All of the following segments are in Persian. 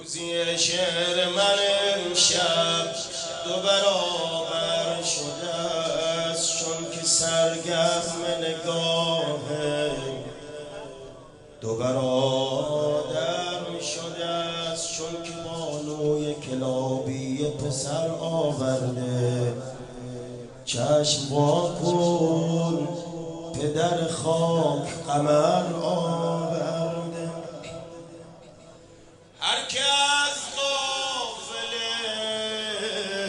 روزی شعر من امشب دو برابر شده است، چون که سرگرم نگاه دو برادر شده است، چون که بانوی کلابی پسر آورده. چشم وا کن پدر خاک قمر آورده. هر که از قافله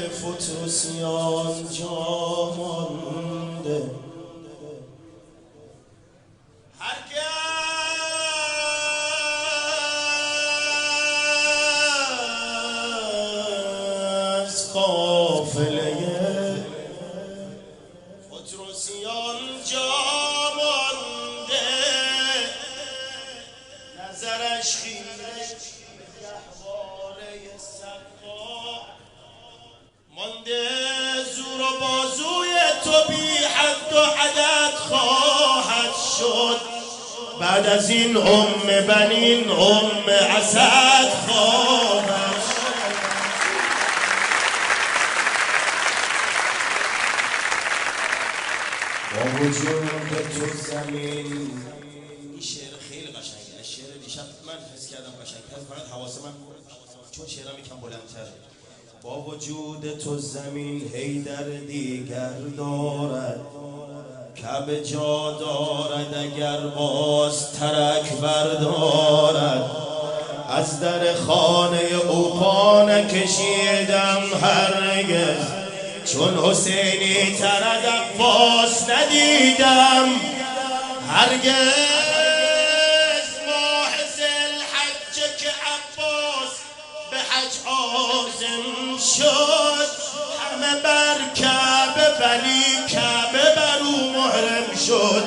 فتوسیان جا مانده، هر که از قافله فتوسیان جا مانده، نظرش خیره گهواره سقا مانده. زور و بازوی تو بی حد و عدد خواهد شد، بعد از این بنین اسد خواهد شد. با وجود تو زمین. این شعر خیلی قشنگه. شعر دیشب من حس کردم قشنگ‌تر، فقط حواس من چون شعرم یکم بلندتره. با وجود تو زمین حیدر دیگر دارد، کعبه جا دارد اگر باز ترک بردارد. از در خانه او پا نکشیدم هرگز، چون حسینی تر از عباس ندیدم هرگز. ماه ذوالحجه که عباس به حج عازم شد، همه بر کعبه ولی کعبه بر او محرم شد.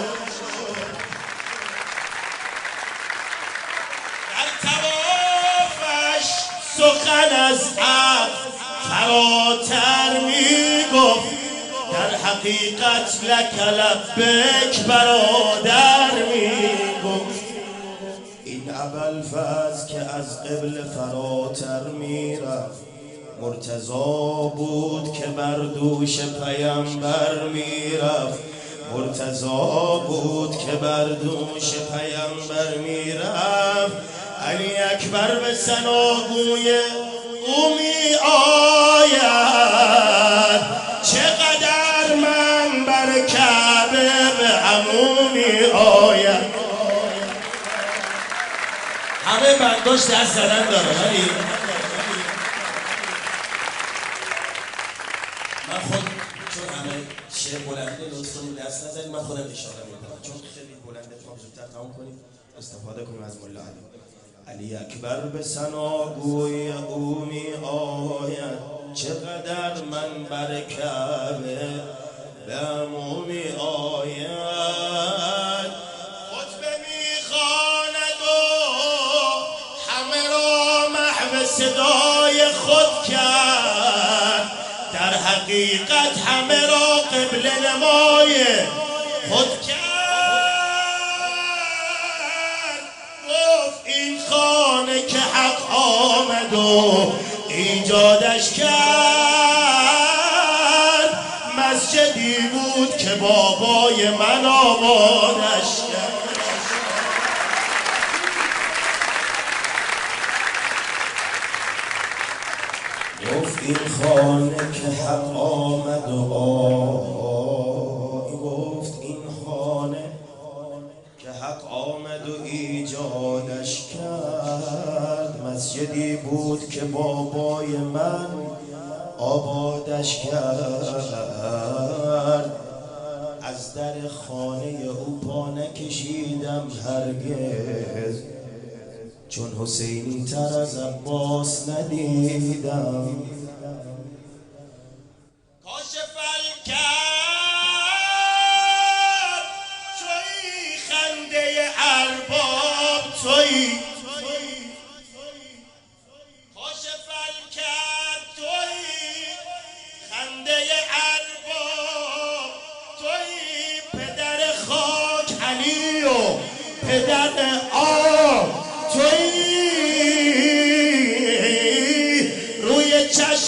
در طوافش سخن از حق فراتر می گفت، در حقیقت لک لبیک برادر می گفت. این ابوالفضل که از قبل فراتر می رفت، مرتضی بود که بر دوش پیامبر می رفت. مرتضی بود که بر دوش پیامبر می رفت. علی اکبر به ثناگوی او می آید، چقدر من بر کعبه به عمو می آید. همه برداشت دست زدن داره، ولی من خود چون همه شعر بلنده لطف کنید دست نزنید، من خودم اشاره میکنم چون خیلی بلنده. تا زودتر تمام کنیم استفاده کنیم از مولا علی اکبر به ثناگوی او می آید، چقدر من بر کعبه به عمو می آید. خطبه می خواند و همه را محو صدای خود کرد، در حقیقت همه را قبله نمای خود کرد. این خانه که حق آمد و ایجادش کرد، مسجدی بود که بابای من آبادش کرد. گفت این خانه که حق آمد و گفت این خانه که حق آمد و ایجادش کرد، مسجدی بود که بابای من آبادش کرد. از در خانه او پا نکشیدم هرگز، چون حسینی تر از عباس ندیدم. کاشف الکرب تویی، خنده ارباب تویی. کاشف الکرب تویی، خنده ارباب تویی. پدر خاک علی و پدر آب تویی. چشم